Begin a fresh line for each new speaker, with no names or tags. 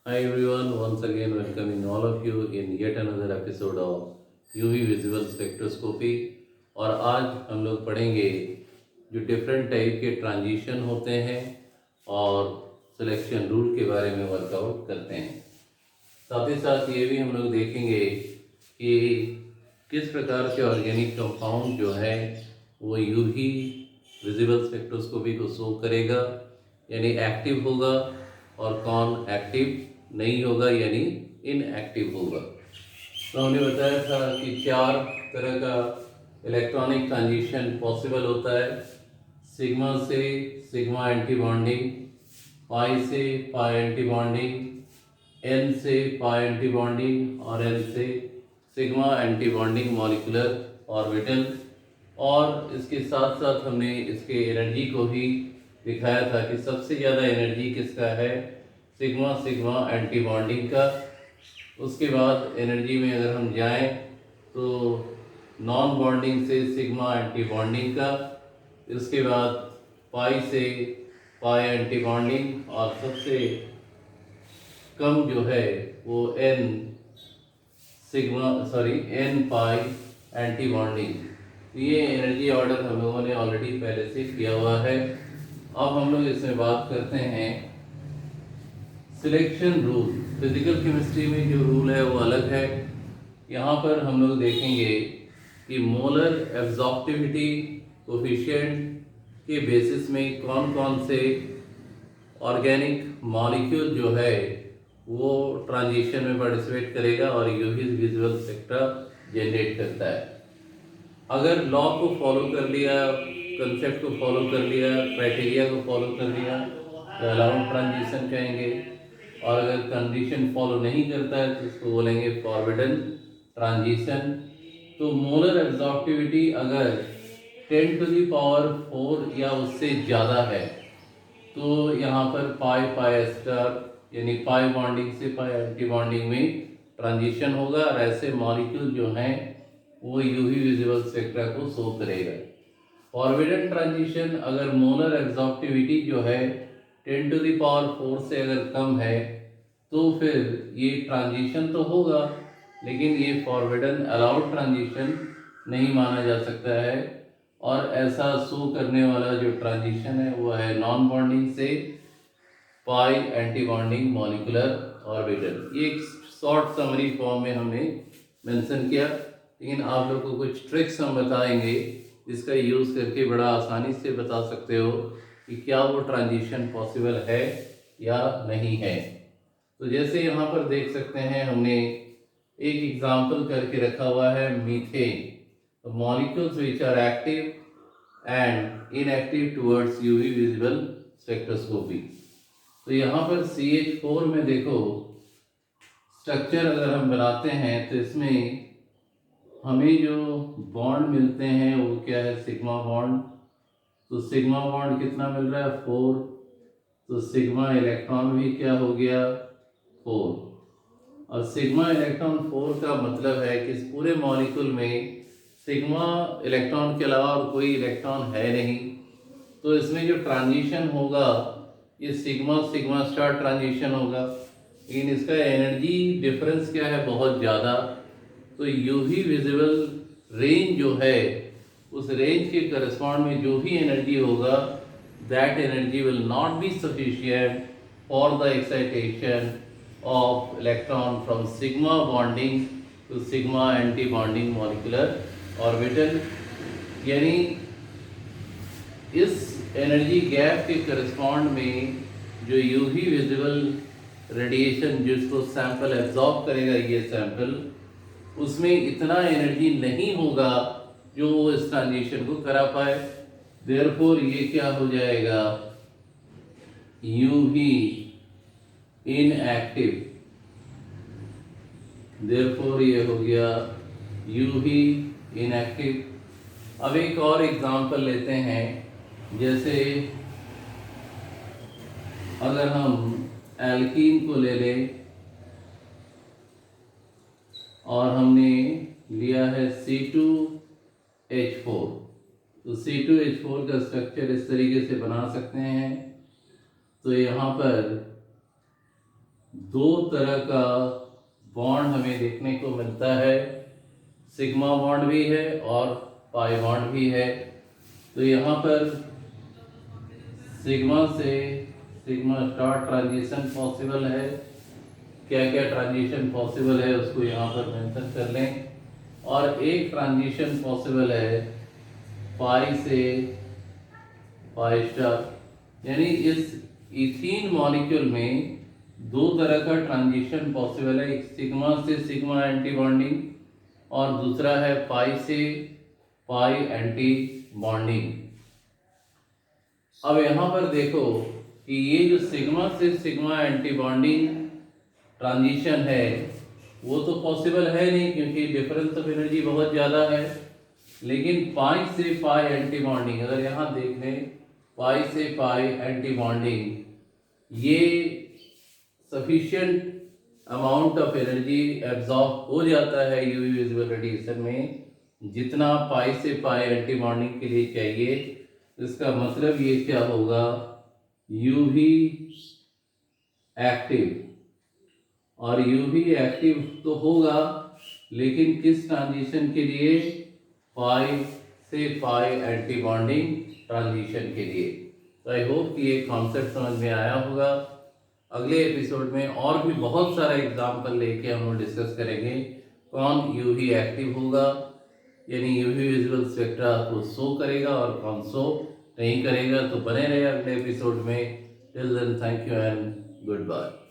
Hi everyone, once again welcoming all of you in yet another episode of UV visible spectroscopy. और आज हम लोग पढ़ेंगे जो डिफरेंट टाइप के ट्रांजिशन होते हैं और सिलेक्शन रूल के बारे में वर्कआउट करते हैं। साथ ही साथ ये भी हम लोग देखेंगे कि किस प्रकार के ऑर्गेनिक कंपाउंड जो है वो यूवी विजिबल स्पेक्ट्रोस्कोपी को शो करेगा, यानी एक्टिव होगा, और कौन एक्टिव नहीं होगा यानी इनएक्टिव होगा। तो हमने बताया था कि 4 तरह का इलेक्ट्रॉनिक ट्रांजिशन पॉसिबल होता है। सिग्मा से सिग्मा एंटी बॉन्डिंग, पाई से पाई एंटी बॉन्डिंग, एन से पाई एंटी बॉन्डिंग और एन से sigma anti bonding molecular orbital. और इसके साथ साथ हमने इसके एनर्जी को भी दिखाया था कि सबसे ज़्यादा एनर्जी किसका है, सिग्मा सिग्मा एंटी बॉन्डिंग का। उसके बाद एनर्जी में अगर हम जाएं तो नॉन बॉन्डिंग से सिग्मा एंटी बॉन्डिंग का, इसके बाद पाई से पाई एंटी बॉन्डिंग, और सबसे कम जो है वो एन पाई एंटी बॉन्डिंग। तो ये एनर्जी ऑर्डर हम लोगों ने ऑलरेडी पहले से किया हुआ है। अब हम लोग इसमें बात करते हैं सिलेक्शन रूल। फिजिकल केमिस्ट्री में जो रूल है वो अलग है। यहाँ पर हम लोग देखेंगे कि मोलर एब्जॉर्प्टिविटी कोफिशिएंट के बेसिस में कौन कौन से ऑर्गेनिक मॉलिक्यूल जो है वो ट्रांजिशन में पार्टिसिपेट करेगा और यूवी विजुअल स्पेक्ट्रा जनरेट करता है। अगर लॉ को फॉलो कर लिया, कंसेप्ट को फॉलो कर लिया, क्राइटेरिया को फॉलो कर लिया तो अलाउड ट्रांजिशन कहेंगे, और अगर कंडीशन फॉलो नहीं करता है तो इसको बोलेंगे फॉरबिडन ट्रांजिशन। तो मोलर एब्जॉर्प्टिविटी अगर 10⁴ या उससे ज़्यादा है तो यहाँ पर पाई पाई एस्टर यानी पाई बॉन्डिंग से पाई एंटी बॉन्डिंग में ट्रांजिशन होगा, और ऐसे मॉलिक्यूल जो हैं वो यूवी विजिबल स्पेक्ट्रा को शो करेगा। फॉरबिडन ट्रांजिशन अगर मोलर एब्जॉर्प्टिविटी जो है 10⁴ से अगर कम है तो फिर ये ट्रांजिशन तो होगा, लेकिन ये फॉरबिडन अलाउड ट्रांजिशन नहीं माना जा सकता है। और ऐसा शो करने वाला जो ट्रांजिशन है वो है नॉन बॉन्डिंग से पाई एंटी बॉन्डिंग मॉलिक्यूलर ऑर्बिटल। ये एक शॉर्ट समरी फॉर्म में हमने मेंशन किया, लेकिन आप लोग को कुछ ट्रिक्स हम बताएंगे जिसका यूज़ करके बड़ा आसानी से बता सकते हो कि क्या वो ट्रांजिशन पॉसिबल है या नहीं है। तो जैसे यहाँ पर देख सकते हैं हमने एक एग्जाम्पल करके रखा हुआ है methane. Molecules which are active and inactive towards UV visible spectroscopy. तो यहाँ पर CH4 में देखो स्ट्रक्चर अगर हम बनाते हैं तो इसमें हमें जो बॉन्ड मिलते हैं वो क्या है, सिग्मा बॉन्ड। तो सिग्मा बॉन्ड कितना मिल रहा है, 4। तो सिग्मा इलेक्ट्रॉन भी क्या हो गया, 4। और सिग्मा इलेक्ट्रॉन 4 का मतलब है कि इस पूरे मॉलिक्यूल में सिग्मा इलेक्ट्रॉन के अलावा और कोई इलेक्ट्रॉन है नहीं। तो इसमें जो ट्रांजिशन होगा ये सिग्मा सिग्मा स्टार ट्रांजिशन होगा, लेकिन इसका एनर्जी डिफरेंस क्या है, बहुत ज़्यादा। तो यूवी विजिबल रेंज जो है उस रेंज के करस्पॉन्ड में जो भी एनर्जी होगा that energy will not be sufficient for the excitation of electron from sigma bonding to sigma anti bonding molecular orbital। यानी इस एनर्जी गैप के करस्पॉन्ड में जो यूवी विजिबल रेडिएशन जिसको सैंपल एब्जॉर्ब करेगा, ये सैंपल, उसमें इतना एनर्जी नहीं होगा जो वो इस ट्रांजिशन को करा पाए। देयरफॉर ये क्या हो जाएगा, यूवी इनएक्टिव। देयरफॉर ये हो गया यूवी इनएक्टिव। अब एक और एग्जांपल लेते हैं, जैसे अगर हम एल्कीन को ले लें और हमने लिया है C2H4। तो C2H4 का स्ट्रक्चर इस तरीके से बना सकते हैं। तो यहाँ पर दो तरह का बॉन्ड हमें देखने को मिलता है, सिग्मा बॉन्ड भी है और पाई बॉन्ड भी है। तो यहाँ पर सिग्मा से सिग्मा स्टार ट्रांजिशन पॉसिबल है। क्या क्या ट्रांजिशन पॉसिबल है उसको यहाँ पर मेंशन कर लें। और एक ट्रांजिशन पॉसिबल है पाई से पाई स्टार, यानी इस इथीन मॉलिक्यूल में दो तरह का ट्रांजिशन पॉसिबल है, एक सिग्मा से सिग्मा एंटी बॉन्डिंग और दूसरा है पाई से पाई एंटी बॉन्डिंग। अब यहाँ पर देखो कि ये जो सिग्मा से सिग्मा एंटी बॉन्डिंग ट्रांजिशन है वो तो पॉसिबल है नहीं, क्योंकि डिफरेंस ऑफ एनर्जी बहुत ज़्यादा है। लेकिन पाई से पाई एंटी बॉन्डिंग, अगर यहाँ देख लें पाई से पाई एंटी बॉन्डिंग, ये sufficient amount of energy absorb हो जाता है यूवी विजिबल रेडिएशन में, जितना पाई से पाई एंटी बॉन्डिंग के लिए चाहिए। इसका मतलब ये क्या होगा, यूवी एक्टिव, और यूवी एक्टिव तो होगा लेकिन किस ट्रांजिशन के लिए, पाई से पाई एंटी बॉन्डिंग ट्रांजिशन के लिए। तो आई होप कि ये कॉन्सेप्ट समझ में आया होगा। अगले एपिसोड में और भी बहुत सारा एग्जाम्पल लेके हम लोग डिस्कस करेंगे कौन यूवी एक्टिव होगा, यानी यूवी विजुअल स्पेक्ट्रा को शो करेगा और कौन शो नहीं करेगा। तो बने रहे अगले एपिसोड में। Till then thank you and good bye.